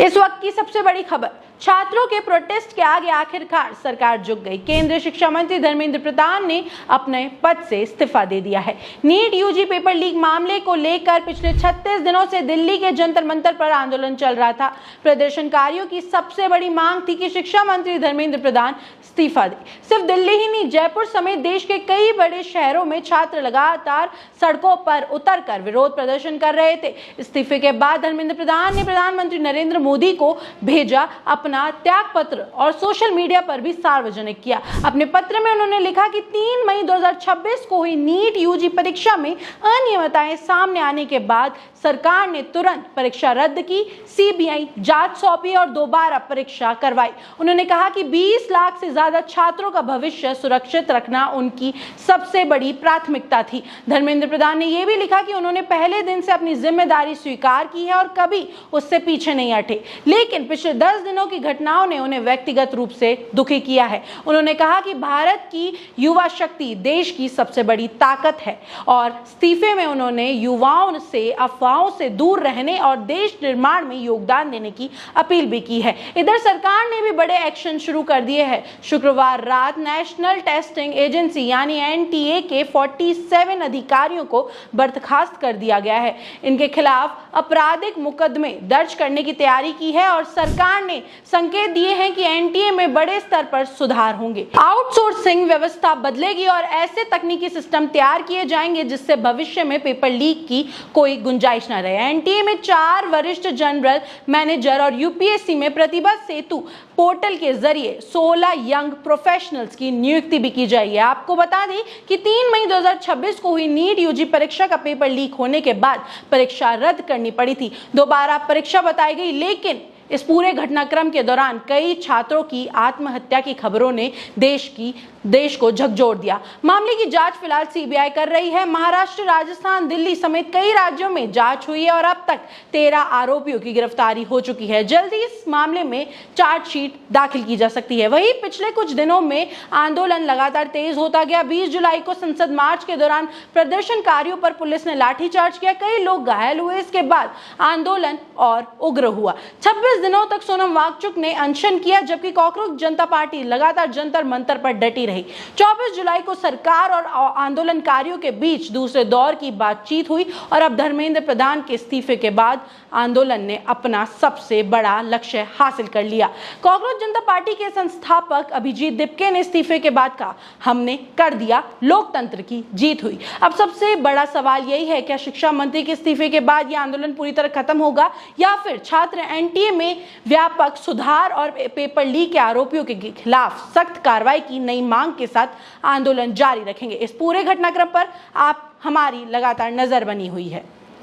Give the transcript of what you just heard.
इस वक्त की सबसे बड़ी खबर, छात्रों के प्रोटेस्ट के आगे आखिरकार सरकार झुक गई। केंद्रीय शिक्षा मंत्री धर्मेंद्र प्रधान ने अपने पद से इस्तीफा दे दिया है। नीट यूजी पेपर लीक मामले को लेकर पिछले 36 दिनों से दिल्ली के जंतर मंतर पर आंदोलन चल रहा था। प्रदर्शनकारियों की सबसे बड़ी मांग थी कि शिक्षा मंत्री धर्मेंद्र प्रधान इस्तीफा दे। सिर्फ दिल्ली ही नहीं, जयपुर समेत देश के कई बड़े शहरों में छात्र लगातार सड़कों पर उतरकर विरोध प्रदर्शन कर रहे थे। इस्तीफे के बाद धर्मेंद्र प्रधान ने प्रधानमंत्री नरेंद्र मोदी को भेजा अपना त्याग पत्र और सोशल मीडिया पर भी सार्वजनिक किया। अपने पत्र में उन्होंने लिखा कि 3 मई 2026 को हुई नीट यूजी परीक्षा में अनियमितताएं सामने आने के बाद सरकार ने तुरंत परीक्षा रद्द की, सीबीआई जांच सौंपी और दोबारा परीक्षा करवाई। उन्होंने कहा कि 20 लाख से ज्यादा छात्रों का भविष्य सुरक्षित रखना उनकी सबसे बड़ी प्राथमिकता थी। धर्मेंद्र प्रधान ने यह भी लिखा कि उन्होंने पहले दिन से अपनी जिम्मेदारी स्वीकार की है और कभी उससे पीछे नहीं हटे, लेकिन पिछले 10 दिनों की घटनाओं ने उन्हें व्यक्तिगत रूप से दुखी किया है। उन्होंने कहा कि भारत की युवा शक्ति देश की सबसे बड़ी ताकत है और इस्तीफे में उन्होंने युवाओं से अफवाहों से दूर रहने और देश निर्माण में योगदान देने की अपील भी की है। इधर सरकार ने भी बड़े एक्शन शुरू कर दिए हैं। शुक्रवार रात नेशनल टेस्टिंग एजेंसी यानी एनटीए के 47 अधिकारियों को बर्खास्त कर दिया गया है। इनके खिलाफ आपराधिक मुकदमे दर्ज करने की तैयारी की है और सरकार ने संकेत दिए हैं कि एनटीए में बड़े स्तर पर सुधार होंगे। आउटसोर्सिंग व्यवस्था बदलेगी और ऐसे तकनीकी सिस्टम तैयार किए जाएंगे जिससे भविष्य में पेपर लीक की कोई गुंजाइश न रहे। एनटीए में 4 वरिष्ठ जनरल मैनेजर और यूपीएससी में प्रतिभा सेतु पोर्टल के जरिए 16 यंग प्रोफेशनल्स की नियुक्ति भी की जाएगी। आपको बता दें कि 3 मई 2026 को हुई नीट यूजी परीक्षा का पेपर लीक होने के बाद परीक्षा रद्द करनी पड़ी थी। दोबारा परीक्षा बताई गई, लेकिन इस पूरे घटनाक्रम के दौरान कई छात्रों की आत्महत्या की खबरों ने देश को झकझोर दिया। मामले की जांच फिलहाल सीबीआई कर रही है। महाराष्ट्र, राजस्थान, दिल्ली समेत कई राज्यों में जांच हुई है और अब तक 13 आरोपियों की गिरफ्तारी हो चुकी है। जल्दी इस मामले में चार्जशीट दाखिल की जा सकती है। वहीं पिछले कुछ दिनों में आंदोलन लगातार तेज होता गया। 20 जुलाई को संसद मार्च के दौरान प्रदर्शनकारियों पर पुलिस ने लाठीचार्ज किया, कई लोग घायल हुए। इसके बाद आंदोलन और उग्र हुआ। 26 दिनों तक सोनम वांगचुक ने अनशन किया, जबकि कॉकरोच जनता पार्टी लगातार जंतर मंतर पर डटी रही। 24 जुलाई को सरकार और आंदोलनकारियों के बीच दूसरे दौर की बातचीत हुई और अब धर्मेंद्र प्रधान के इस्तीफे के बाद आंदोलन ने अपना सबसे बड़ा लक्ष्य हासिल कर लिया। कॉकरोच जनता पार्टी के संस्थापक अभिजीत दिपके ने इस्तीफे के बाद कहा, हमने कर दिया, लोकतंत्र की जीत हुई। अब सबसे बड़ा सवाल यही है, क्या शिक्षा मंत्री के इस्तीफे के बाद यह आंदोलन पूरी तरह खत्म होगा या फिर छात्र एनटीए में व्यापक सुधार और पेपर लीक के आरोपियों के खिलाफ सख्त कार्रवाई की नई मांग के साथ आंदोलन जारी रखेंगे। इस पूरे घटनाक्रम पर आप हमारी लगातार नजर बनी हुई है।